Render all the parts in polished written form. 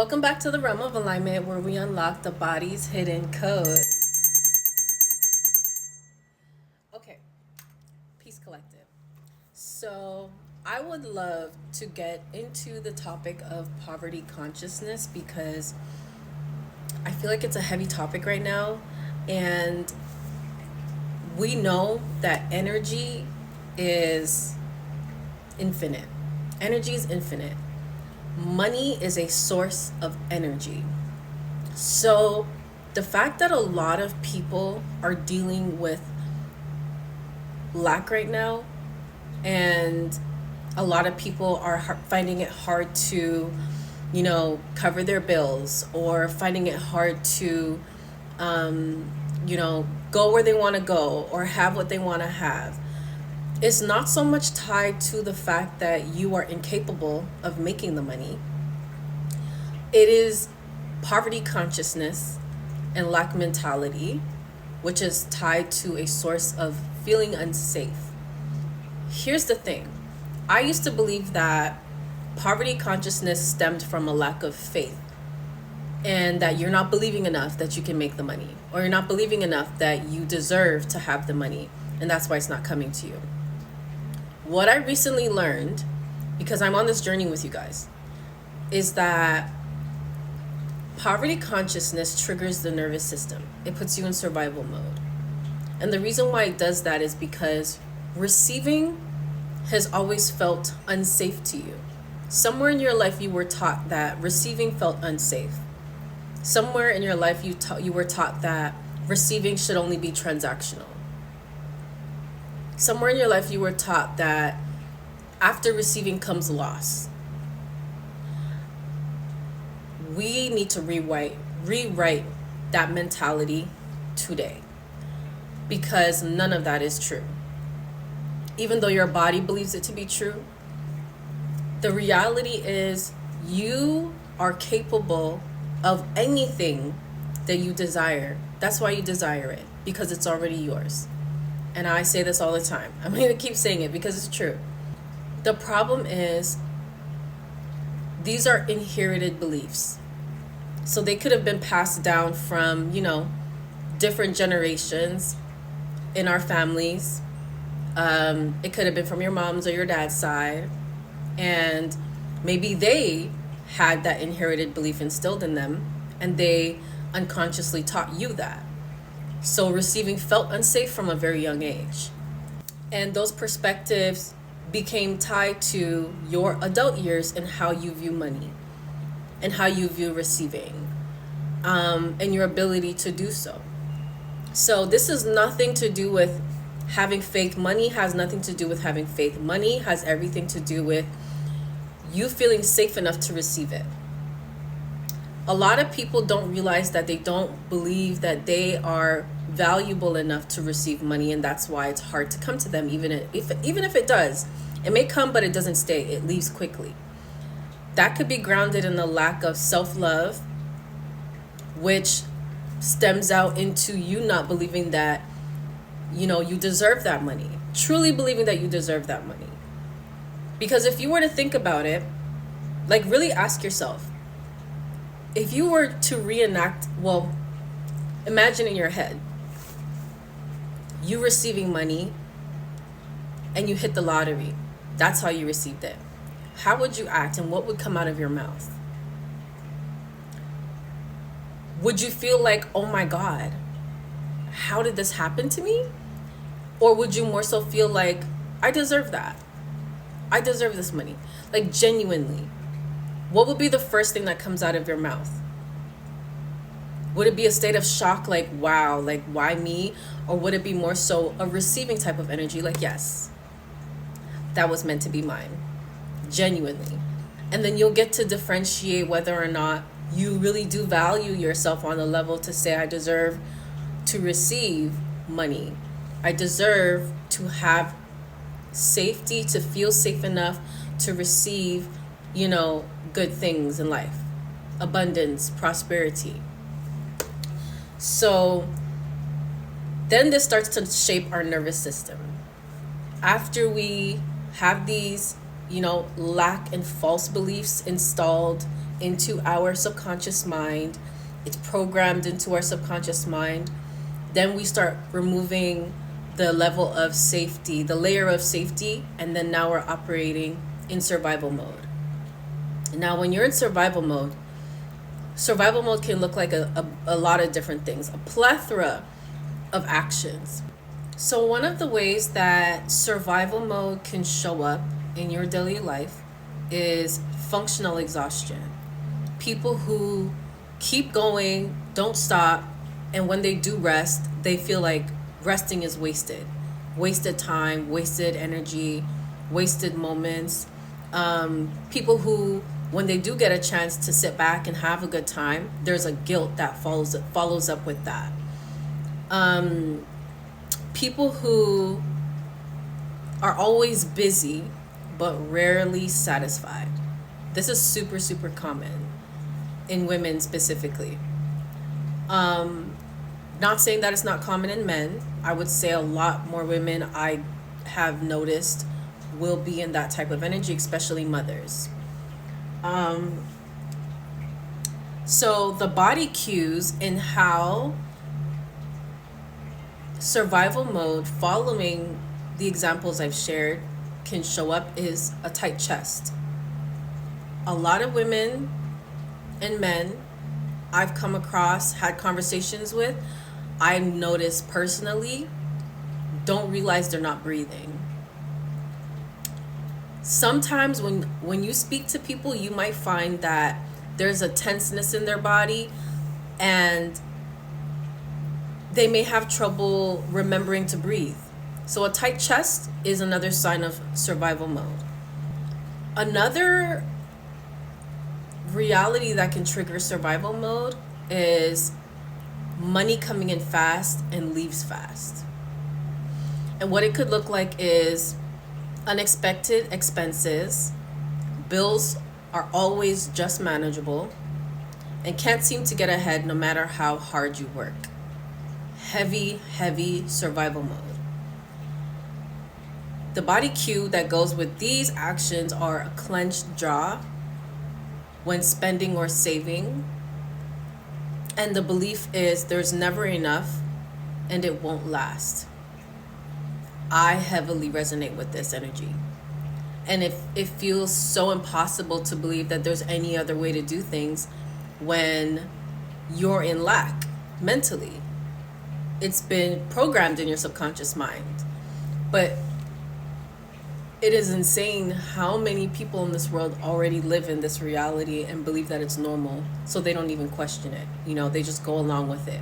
Welcome back to the realm of alignment where we unlock the body's hidden code. Okay, Peace Collective. So, I would love to get into the topic of poverty consciousness because I feel like it's a heavy topic right now, and we know that energy is infinite. Energy is infinite. Money is a source of energy. So the fact that a lot of people are dealing with lack right now, and a lot of people are finding it hard to, cover their bills, or finding it hard to, go where they want to go or have what they want to have. It's not so much tied to the fact that you are incapable of making the money. It is poverty consciousness and lack mentality, which is tied to a source of feeling unsafe. Here's the thing. I used to believe that poverty consciousness stemmed from a lack of faith, and that you're not believing enough that you can make the money, or you're not believing enough that you deserve to have the money, and that's why it's not coming to you. What I recently learned, because I'm on this journey with you guys, is that poverty consciousness triggers the nervous system. It puts you in survival mode. And the reason why it does that is because receiving has always felt unsafe to you. Somewhere in your life you were taught that receiving felt unsafe. Somewhere in your life you were taught that receiving should only be transactional. Somewhere in your life you were taught that after receiving comes loss. We need to rewrite that mentality today, because none of that is true. Even though your body believes it to be true, the reality is you are capable of anything that you desire. That's why you desire it, because it's already yours. And I say this all the time. I'm going to keep saying it because it's true. The problem is these are inherited beliefs. So they could have been passed down from, different generations in our families. It could have been from your mom's or your dad's side. And maybe they had that inherited belief instilled in them, and they unconsciously taught you that. So receiving felt unsafe from a very young age. And those perspectives became tied to your adult years and how you view money and how you view receiving, and your ability to do so. So this is nothing to do with having faith. Money has nothing to do with having faith. Money has everything to do with you feeling safe enough to receive it. A lot of people don't realize that they don't believe that they are valuable enough to receive money, and that's why it's hard to come to them. Even if it does, it may come, but it doesn't stay. It leaves quickly. That could be grounded in the lack of self-love, which stems out into you not believing that, you deserve that money. Truly believing that you deserve that money. Because if you were to think about it, like really ask yourself, if you were to imagine in your head, you receiving money and you hit the lottery. That's how you received it. How would you act, and what would come out of your mouth? Would you feel like, oh my God, how did this happen to me? Or would you more so feel like, I deserve that. I deserve this money. Like genuinely. What would be the first thing that comes out of your mouth? Would it be a state of shock, like, wow, like, why me? Or would it be more so a receiving type of energy, like, yes, that was meant to be mine, genuinely? And then you'll get to differentiate whether or not you really do value yourself on the level to say, I deserve to receive money. I deserve to have safety, to feel safe enough to receive, good things in life, abundance, prosperity. So then this starts to shape our nervous system. After we have these, lack and false beliefs installed into our subconscious mind. It's programmed into our subconscious mind. Then we start removing the level of safety, the layer of safety, and then now we're operating in survival mode. Now, when you're in survival mode can look like a lot of different things, a plethora of actions. So one of the ways that survival mode can show up in your daily life is functional exhaustion. People who keep going, don't stop, and when they do rest, they feel like resting is wasted. Wasted time, wasted energy, wasted moments. People who, when they do get a chance to sit back and have a good time, there's a guilt that follows up with that. People who are always busy but rarely satisfied. This is super, super common in women specifically. Not saying that it's not common in men. I would say a lot more women I have noticed will be in that type of energy, especially mothers. So the body cues in how survival mode, following the examples I've shared, can show up is a tight chest. A lot of women and men I've come across, had conversations with, I noticed personally, don't realize they're not breathing. Sometimes when you speak to people, you might find that there's a tenseness in their body and they may have trouble remembering to breathe. So a tight chest is another sign of survival mode. Another reality that can trigger survival mode is money coming in fast and leaves fast. And what it could look like is unexpected expenses, bills are always just manageable, and can't seem to get ahead no matter how hard you work. Heavy survival mode. The body cue that goes with these actions are a clenched jaw when spending or saving, and the belief is there's never enough and it won't last. I heavily resonate with this energy. And it feels so impossible to believe that there's any other way to do things when you're in lack mentally. It's been programmed in your subconscious mind. But it is insane how many people in this world already live in this reality and believe that it's normal, so they don't even question it. They just go along with it.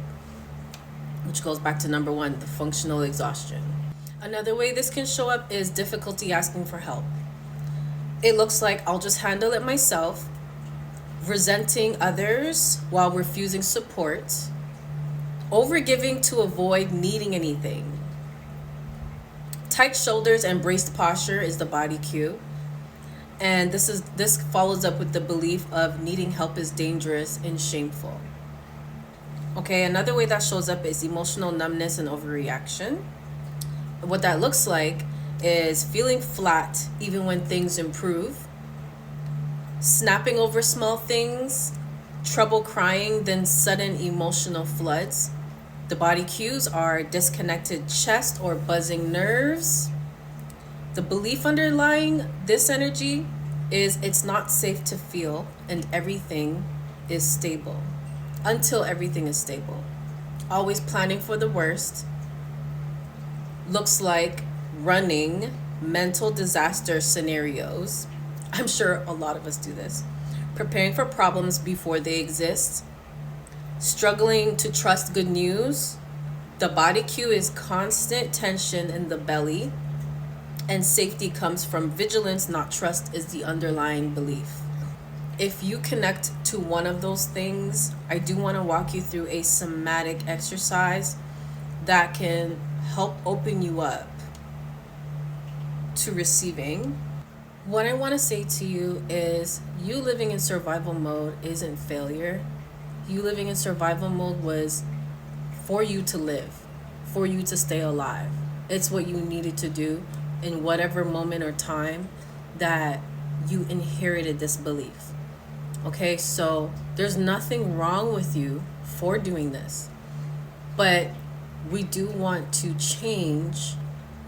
Which goes back to number one, the functional exhaustion. Another way this can show up is difficulty asking for help. It looks like I'll just handle it myself, resenting others while refusing support, overgiving to avoid needing anything. Tight shoulders and braced posture is the body cue. And this follows up with the belief of needing help is dangerous and shameful. Okay, another way that shows up is emotional numbness and overreaction. What that looks like is feeling flat even when things improve, snapping over small things, trouble crying, then sudden emotional floods. The body cues are disconnected chest or buzzing nerves. The belief underlying this energy is it's not safe to feel and everything is stable until everything is stable. Always planning for the worst. Looks like running mental disaster scenarios. I'm sure a lot of us do this. Preparing for problems before they exist. Struggling to trust good news. The body cue is constant tension in the belly. And safety comes from vigilance, not trust, is the underlying belief. If you connect to one of those things, I do want to walk you through a somatic exercise that can help open you up to receiving. What I want to say to you is you living in survival mode isn't failure. You living in survival mode was for you to live, for you to stay alive. It's what you needed to do in whatever moment or time that you inherited this belief. Okay, so there's nothing wrong with you for doing this, but we do want to change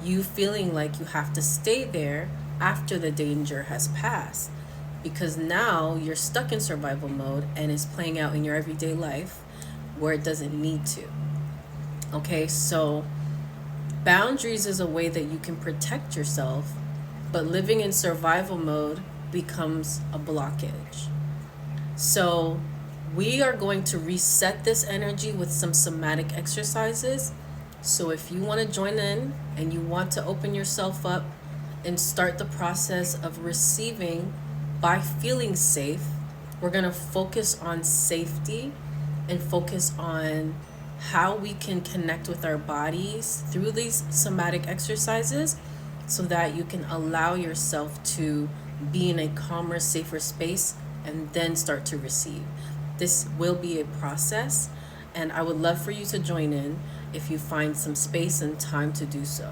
you feeling like you have to stay there after the danger has passed, because now you're stuck in survival mode and it's playing out in your everyday life where it doesn't need to. Okay, so boundaries is a way that you can protect yourself, but living in survival mode becomes a blockage. So we are going to reset this energy with some somatic exercises. So if you want to join in and you want to open yourself up and start the process of receiving by feeling safe, we're going to focus on safety and focus on how we can connect with our bodies through these somatic exercises so that you can allow yourself to be in a calmer, safer space and then start to receive. This will be a process, and I would love for you to join in if you find some space and time to do so.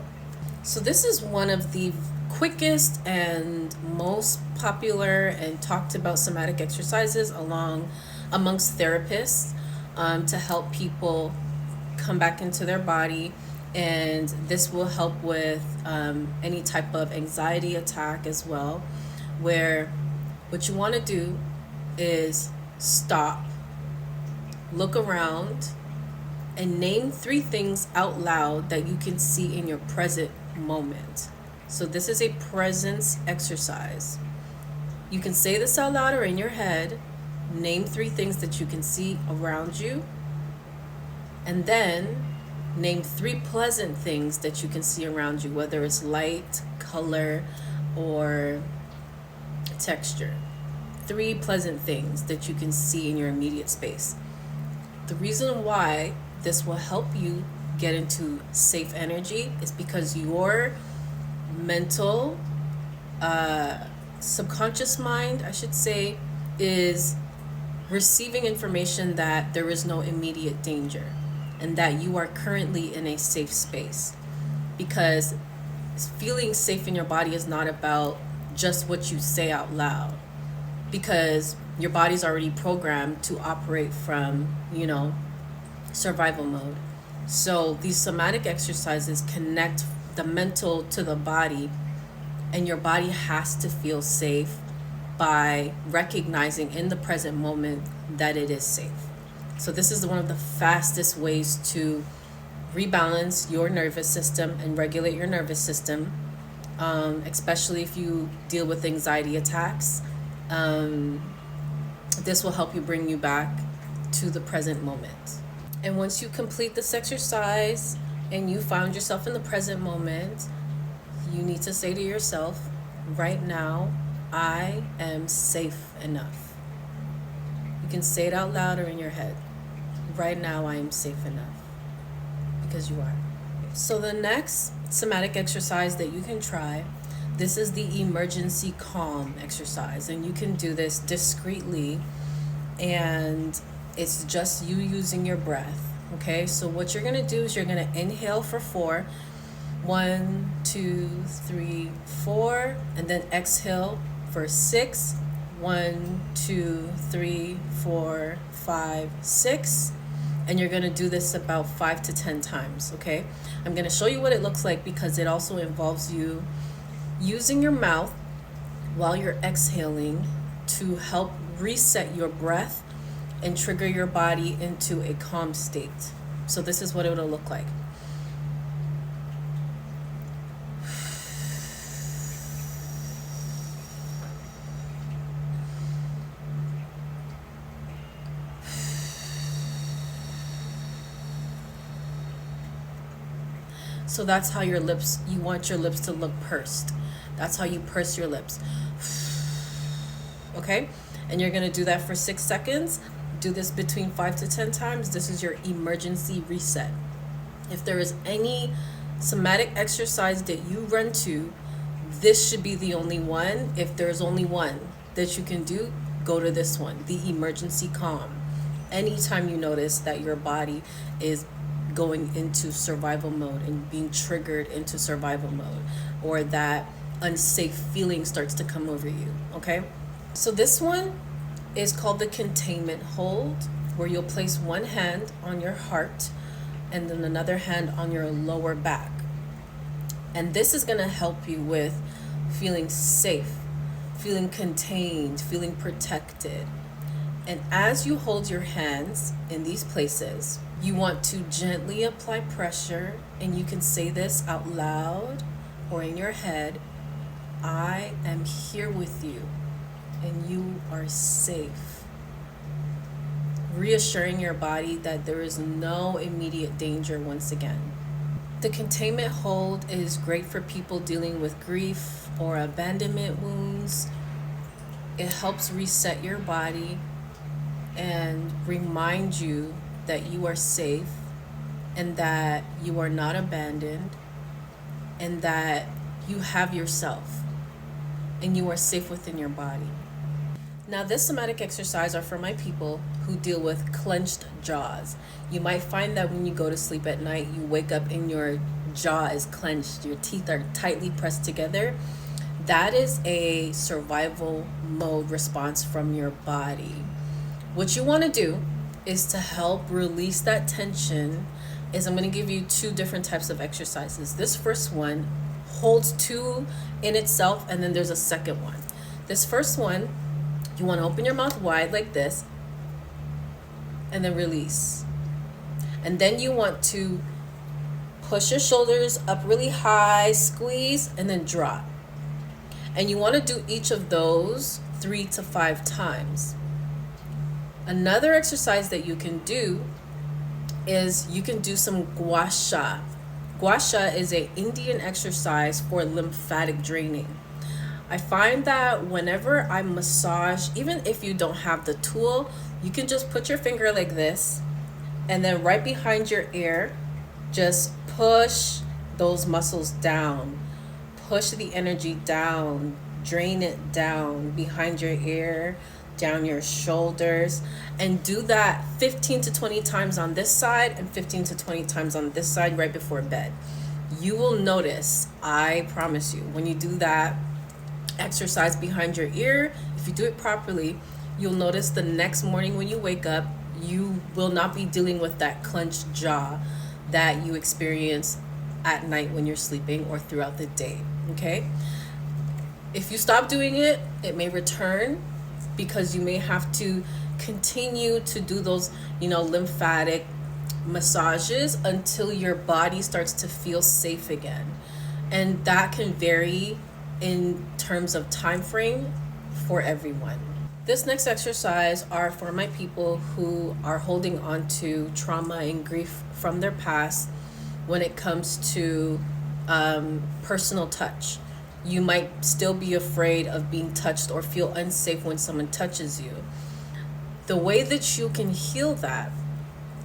So this is one of the quickest and most popular and talked about somatic exercises amongst therapists to help people come back into their body, and this will help with any type of anxiety attack as well, where what you want to do is stop, look around, and name 3 things out loud that you can see in your present moment. So this is a presence exercise. You can say this out loud or in your head. Name 3 things that you can see around you, and then name 3 pleasant things that you can see around you, whether it's light, color, or texture. 3 pleasant things that you can see in your immediate space. The reason why this will help you get into safe energy is because your mental, subconscious mind, I should say, is receiving information that there is no immediate danger and that you are currently in a safe space. Because feeling safe in your body is not about just what you say out loud, because your body's already programmed to operate from, survival mode. So these somatic exercises connect the mental to the body, and your body has to feel safe by recognizing in the present moment that it is safe. So this is one of the fastest ways to rebalance your nervous system and regulate your nervous system, especially if you deal with anxiety attacks. This will help you bring you back to the present moment. And once you complete this exercise and you found yourself in the present moment, you need to say to yourself, right now, I am safe enough. You can say it out loud or in your head. Right now, I am safe enough. Because you are. So the next somatic exercise that you can try, this is the emergency calm exercise. And you can do this discreetly, and it's just you using your breath. Okay, so what you're going to do is you're going to inhale for 4. 1, 2, 3, 4, and then exhale for 6. 1, 2, 3, 4, 5, 6. And you're going to do this about 5 to 10 times, okay? I'm going to show you what it looks like because it also involves you using your mouth while you're exhaling to help reset your breath and trigger your body into a calm state. So this is what it will look like. So that's how you want your lips to look pursed. That's how you purse your lips. Okay? And you're going to do that for 6 seconds. Do this between 5 to 10 times. This is your emergency reset. If there is any somatic exercise that you run to, this should be the only one. If there's only one that you can do, go to this one, the emergency calm. Anytime you notice that your body is going into survival mode and being triggered into survival mode, or that unsafe feeling starts to come over you, okay? So this one is called the Containment Hold, where you'll place one hand on your heart and then another hand on your lower back. And this is going to help you with feeling safe, feeling contained, feeling protected. And as you hold your hands in these places, you want to gently apply pressure, and you can say this out loud or in your head: I am here with you and you are safe. Reassuring your body that there is no immediate danger once again. The containment hold is great for people dealing with grief or abandonment wounds. It helps reset your body and remind you that you are safe and that you are not abandoned and that you have yourself and you are safe within your body. Now, this somatic exercise are for my people who deal with clenched jaws. You might find that when you go to sleep at night, you wake up and your jaw is clenched, your teeth are tightly pressed together. That is a survival mode response from your body. What you want to do is to help release that tension is I'm going to give you two different types of exercises. This first one holds two in itself, and then there's a second one. This first one, you want to open your mouth wide like this and then release. And then you want to push your shoulders up really high, squeeze, and then drop. And you want to do each of those 3 to 5 times. Another exercise that you can do is you can do some gua sha. Gua sha is an Indian exercise for lymphatic draining. I find that whenever I massage, even if you don't have the tool, you can just put your finger like this, and then right behind your ear, just push those muscles down. Push the energy down, drain it down behind your ear, down your shoulders, and do that 15 to 20 times on this side and 15 to 20 times on this side right before bed. You will notice, I promise you, when you do that exercise behind your ear, if you do it properly, you'll notice the next morning when you wake up, you will not be dealing with that clenched jaw that you experience at night when you're sleeping or throughout the day. Okay? If you stop doing it, it may return because you may have to continue to do those, lymphatic massages until your body starts to feel safe again. And that can vary in terms of time frame for everyone. This next exercise are for my people who are holding on to trauma and grief from their past when it comes to personal touch. You might still be afraid of being touched or feel unsafe when someone touches you. The way that you can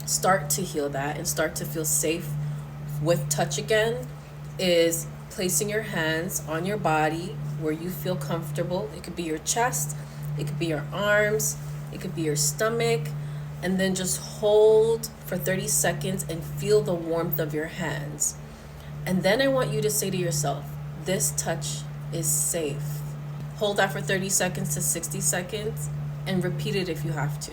start to heal that and start to feel safe with touch again is placing your hands on your body where you feel comfortable. It could be your chest, it could be your arms, it could be your stomach, and then just hold for 30 seconds and feel the warmth of your hands. And then I want you to say to yourself, this touch is safe. Hold that for 30 seconds to 60 seconds and repeat it if you have to.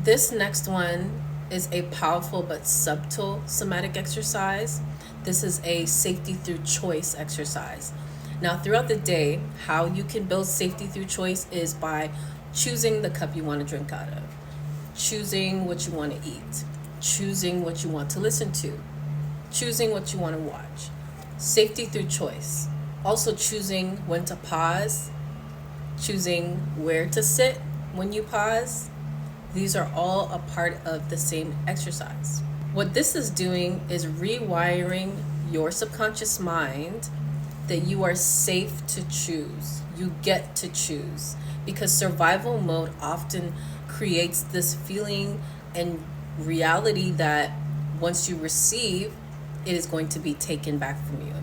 This next one is a powerful but subtle somatic exercise. This is a safety through choice exercise. Now, throughout the day, how you can build safety through choice is by choosing the cup you want to drink out of, choosing what you want to eat, choosing what you want to listen to, choosing what you want to watch. Safety through choice. Also choosing when to pause, choosing where to sit when you pause. These are all a part of the same exercise. What this is doing is rewiring your subconscious mind that you are safe to choose. You get to choose, because survival mode often creates this feeling and reality that once you receive, it is going to be taken back from you.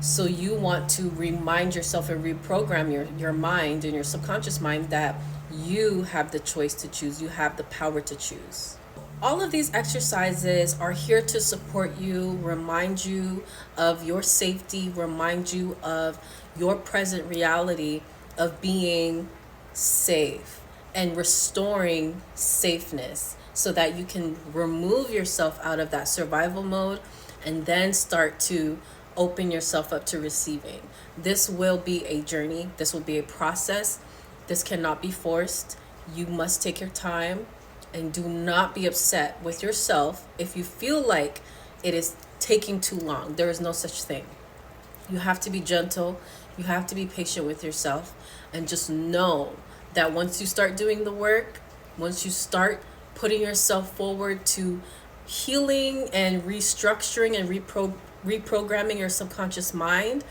So you want to remind yourself and reprogram your mind and your subconscious mind that you have the choice to choose. You have the power to choose. All of these exercises are here to support you, remind you of your safety, remind you of your present reality of being safe. and restoring safeness so that you can remove yourself out of that survival mode and then start to open yourself up to receiving. This will be a journey. This will be a process. This cannot be forced. You must take your time, and do not be upset with yourself if you feel like it is taking too long. There is no such thing. You have to be gentle. You have to be patient with yourself, and just know that once you start doing the work, once you start putting yourself forward to healing and restructuring and reprogramming your subconscious mind,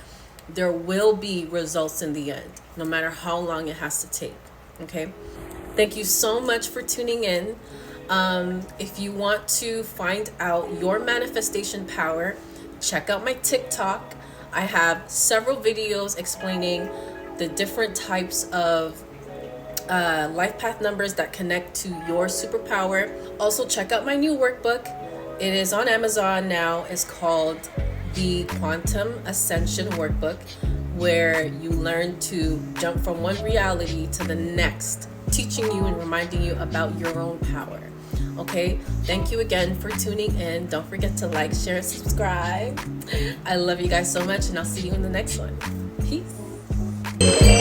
there will be results in the end, no matter how long it has to take. Okay? Thank you so much for tuning in. If you want to find out your manifestation power, check out my TikTok. I have several videos explaining the different types of life path numbers that connect to your superpower. Also, check out my new workbook. It is on Amazon now. It's called the Quantum Ascension Workbook, where you learn to jump from one reality to the next, teaching you and reminding you about your own power. Okay, thank you again for tuning in. Don't forget to like, share, and subscribe. I love you guys so much, and I'll see you in the next one. Peace.